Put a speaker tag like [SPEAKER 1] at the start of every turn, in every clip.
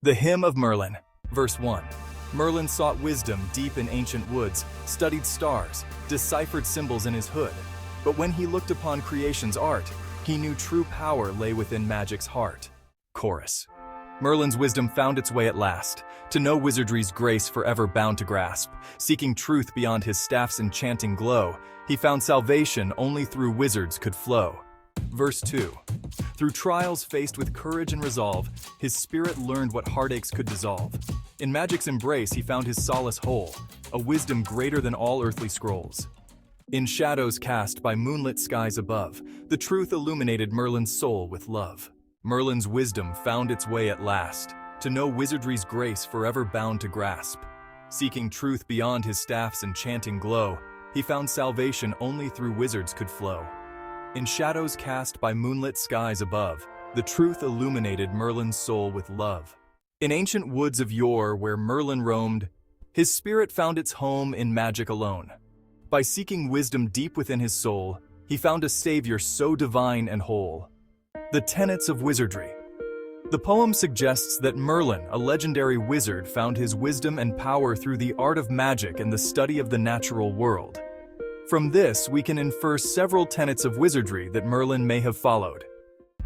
[SPEAKER 1] The Hymn of Merlin, verse 1. Merlin sought wisdom deep in ancient woods, studied stars, deciphered symbols in his hood. But when he looked upon creation's art, he knew true power lay within magic's heart. Chorus. Merlin's wisdom found its way at last, to know wizardry's grace forever bound to grasp. Seeking truth beyond his staff's enchanting glow, he found salvation only through wizards could flow. Verse 2. Through trials faced with courage and resolve, his spirit learned what heartaches could dissolve. In magic's embrace he found his solace whole, a wisdom greater than all earthly scrolls. In shadows cast by moonlit skies above, the truth illuminated Merlin's soul with love. Merlin's wisdom found its way at last, to know wizardry's grace forever bound to grasp. Seeking truth beyond his staff's enchanting glow, he found salvation only through wizards could flow. In shadows cast by moonlit skies above, the truth illuminated Merlin's soul with love. In ancient woods of yore where Merlin roamed, his spirit found its home in magic alone. By seeking wisdom deep within his soul, he found a savior so divine and whole. The tenets of wizardry. The poem suggests that Merlin, a legendary wizard, found his wisdom and power through the art of magic and the study of the natural world. From this, we can infer several tenets of wizardry that Merlin may have followed.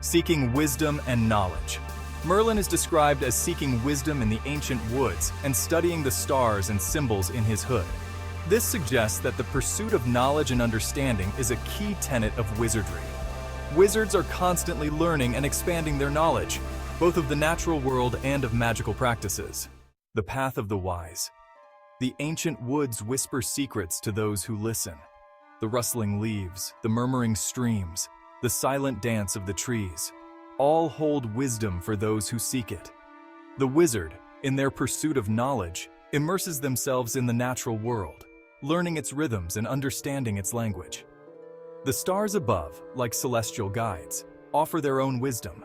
[SPEAKER 1] Seeking wisdom and knowledge. Merlin is described as seeking wisdom in the ancient woods and studying the stars and symbols in his hood. This suggests that the pursuit of knowledge and understanding is a key tenet of wizardry. Wizards are constantly learning and expanding their knowledge, both of the natural world and of magical practices. The path of the wise. The ancient woods whisper secrets to those who listen. The rustling leaves, the murmuring streams, the silent dance of the trees, all hold wisdom for those who seek it. The wizard, in their pursuit of knowledge, immerses themselves in the natural world, learning its rhythms and understanding its language. The stars above, like celestial guides, offer their own wisdom.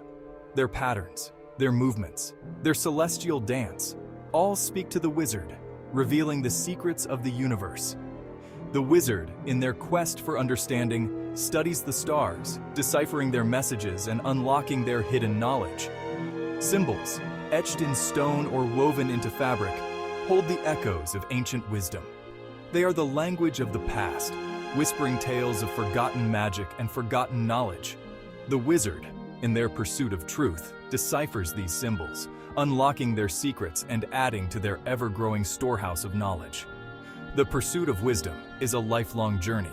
[SPEAKER 1] Their patterns, their movements, their celestial dance, all speak to the wizard, revealing the secrets of the universe. The wizard, in their quest for understanding, studies the stars, deciphering their messages and unlocking their hidden knowledge. Symbols, etched in stone or woven into fabric, hold the echoes of ancient wisdom. They are the language of the past, whispering tales of forgotten magic and forgotten knowledge. The wizard, in their pursuit of truth, deciphers these symbols, unlocking their secrets and adding to their ever-growing storehouse of knowledge. The pursuit of wisdom is a lifelong journey.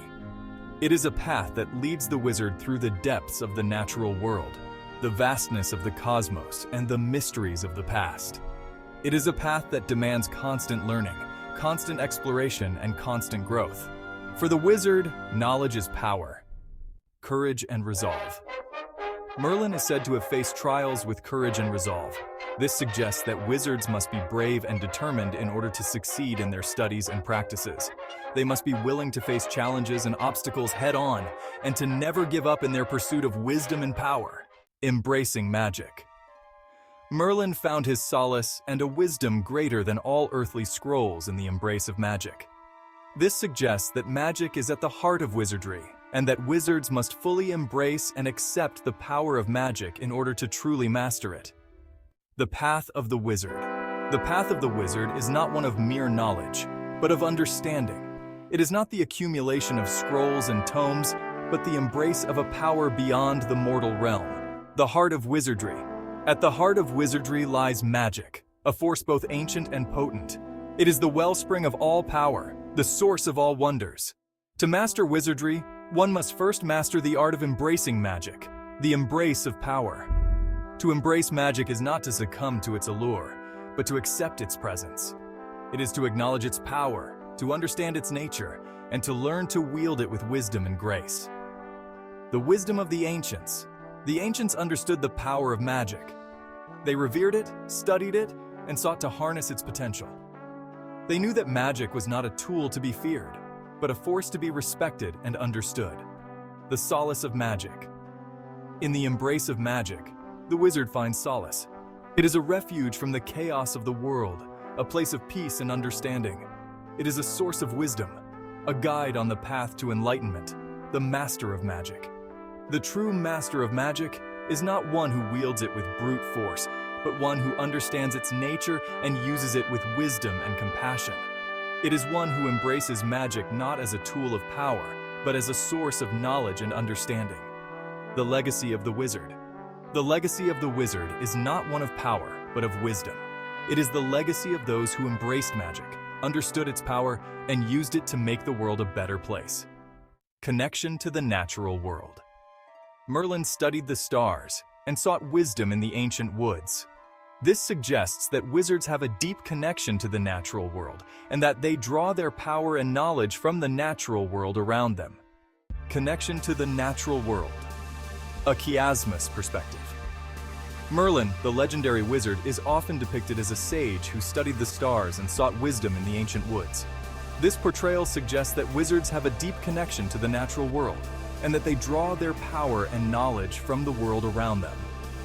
[SPEAKER 1] It is a path that leads the wizard through the depths of the natural world, the vastness of the cosmos, and the mysteries of the past. It is a path that demands constant learning, constant exploration, and constant growth. For the wizard, knowledge is power, courage, and resolve. Merlin is said to have faced trials with courage and resolve. This suggests that wizards must be brave and determined in order to succeed in their studies and practices. They must be willing to face challenges and obstacles head-on, and to never give up in their pursuit of wisdom and power, embracing magic. Merlin found his solace and a wisdom greater than all earthly scrolls in the embrace of magic. This suggests that magic is at the heart of wizardry, and that wizards must fully embrace and accept the power of magic in order to truly master it. The path of the wizard. The path of the wizard is not one of mere knowledge, but of understanding. It is not the accumulation of scrolls and tomes, but the embrace of a power beyond the mortal realm. The heart of wizardry. At the heart of wizardry lies magic, a force both ancient and potent. It is the wellspring of all power, the source of all wonders. To master wizardry, one must first master the art of embracing magic, the embrace of power. To embrace magic is not to succumb to its allure, but to accept its presence. It is to acknowledge its power, to understand its nature, and to learn to wield it with wisdom and grace. The wisdom of the ancients. The ancients understood the power of magic. They revered it, studied it, and sought to harness its potential. They knew that magic was not a tool to be feared, but a force to be respected and understood. The solace of magic. In the embrace of magic, the wizard finds solace. It is a refuge from the chaos of the world, a place of peace and understanding. It is a source of wisdom, a guide on the path to enlightenment, the master of magic. The true master of magic is not one who wields it with brute force, but one who understands its nature and uses it with wisdom and compassion. It is one who embraces magic not as a tool of power, but as a source of knowledge and understanding. The legacy of the wizard. The legacy of the wizard is not one of power, but of wisdom. It is the legacy of those who embraced magic, understood its power, and used it to make the world a better place. Connection to the natural world. Merlin studied the stars and sought wisdom in the ancient woods. This suggests that wizards have a deep connection to the natural world and that they draw their power and knowledge from the natural world around them. Connection to the natural world. A chiasmus perspective. Merlin, the legendary wizard, is often depicted as a sage who studied the stars and sought wisdom in the ancient woods. This portrayal suggests that wizards have a deep connection to the natural world and that they draw their power and knowledge from the world around them.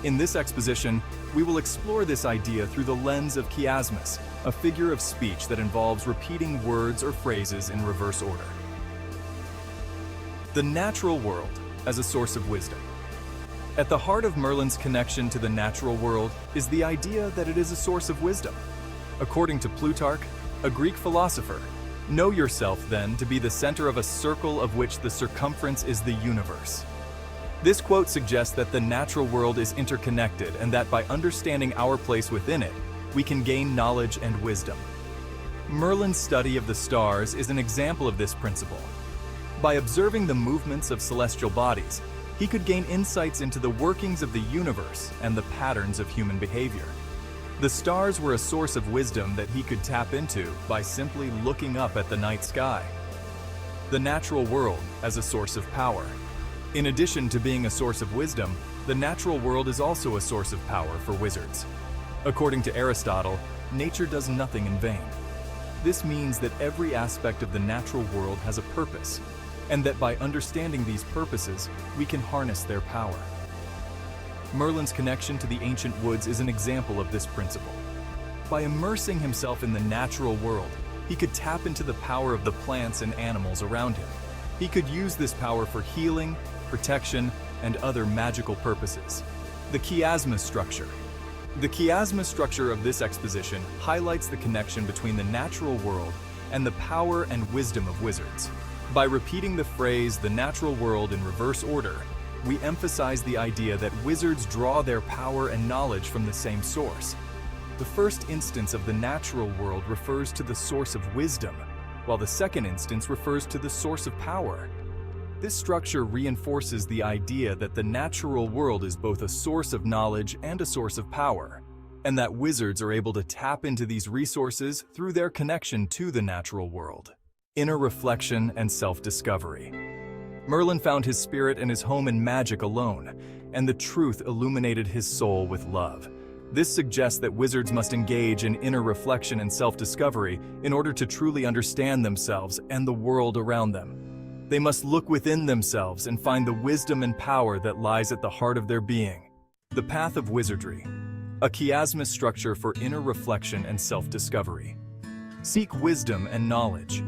[SPEAKER 1] In this exposition, we will explore this idea through the lens of chiasmus, a figure of speech that involves repeating words or phrases in reverse order. The natural world as a source of wisdom. At the heart of Merlin's connection to the natural world is the idea that it is a source of wisdom. According to Plutarch, a Greek philosopher, know yourself then to be the center of a circle of which the circumference is the universe. This quote suggests that the natural world is interconnected and that by understanding our place within it, we can gain knowledge and wisdom. Merlin's study of the stars is an example of this principle. By observing the movements of celestial bodies, he could gain insights into the workings of the universe and the patterns of human behavior. The stars were a source of wisdom that he could tap into by simply looking up at the night sky. The natural world as a source of power. In addition to being a source of wisdom, the natural world is also a source of power for wizards. According to Aristotle, nature does nothing in vain. This means that every aspect of the natural world has a purpose, and that by understanding these purposes, we can harness their power. Merlin's connection to the ancient woods is an example of this principle. By immersing himself in the natural world, he could tap into the power of the plants and animals around him. He could use this power for healing, protection, and other magical purposes. The chiasmus structure. The chiasmus structure of this exposition highlights the connection between the natural world and the power and wisdom of wizards. By repeating the phrase, the natural world, in reverse order, we emphasize the idea that wizards draw their power and knowledge from the same source. The first instance of the natural world refers to the source of wisdom, while the second instance refers to the source of power. This structure reinforces the idea that the natural world is both a source of knowledge and a source of power, and that wizards are able to tap into these resources through their connection to the natural world. Inner reflection and self-discovery. Merlin found his spirit and his home in magic alone, and the truth illuminated his soul with love. This suggests that wizards must engage in inner reflection and self-discovery in order to truly understand themselves and the world around them. They must look within themselves and find the wisdom and power that lies at the heart of their being. The path of wizardry, a chiasmus structure for inner reflection and self-discovery. Seek wisdom and knowledge.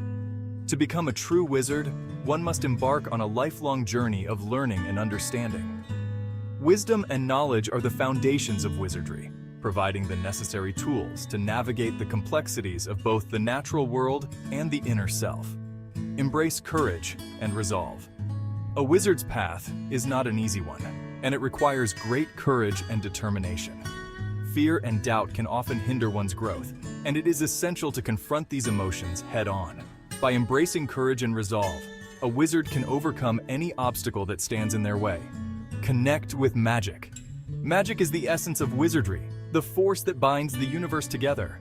[SPEAKER 1] To become a true wizard, one must embark on a lifelong journey of learning and understanding. Wisdom and knowledge are the foundations of wizardry, providing the necessary tools to navigate the complexities of both the natural world and the inner self. Embrace courage and resolve. A wizard's path is not an easy one, and it requires great courage and determination. Fear and doubt can often hinder one's growth, and it is essential to confront these emotions head-on. By embracing courage and resolve, a wizard can overcome any obstacle that stands in their way. Connect with magic. Magic is the essence of wizardry, the force that binds the universe together.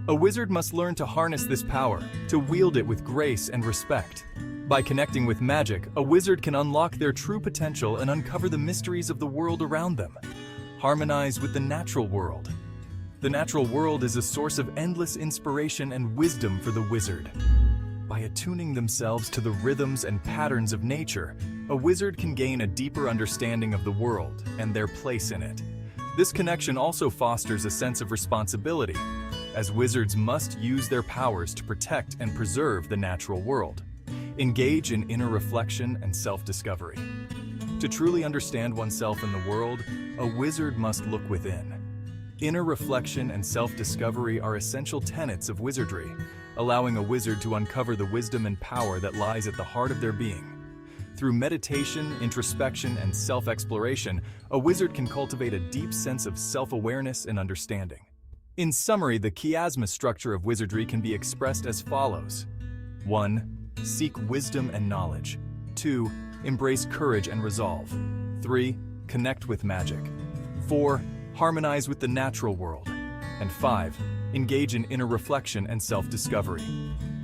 [SPEAKER 1] A wizard must learn to harness this power, to wield it with grace and respect. By connecting with magic, a wizard can unlock their true potential and uncover the mysteries of the world around them. Harmonize with the natural world. The natural world is a source of endless inspiration and wisdom for the wizard. By attuning themselves to the rhythms and patterns of nature, a wizard can gain a deeper understanding of the world and their place in it. This connection also fosters a sense of responsibility, as wizards must use their powers to protect and preserve the natural world. Engage in inner reflection and self-discovery. To truly understand oneself and the world, a wizard must look within. Inner reflection and self-discovery are essential tenets of wizardry, allowing a wizard to uncover the wisdom and power that lies at the heart of their being. Through meditation, introspection, and self-exploration, a wizard can cultivate a deep sense of self-awareness and understanding. In summary, the chiasma structure of wizardry can be expressed as follows. 1. Seek wisdom and knowledge. 2. Embrace courage and resolve. 3. Connect with magic. 4. Harmonize with the natural world. And 5. Engage in inner reflection and self-discovery.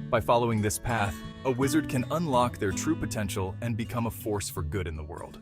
[SPEAKER 1] By following this path, a wizard can unlock their true potential and become a force for good in the world.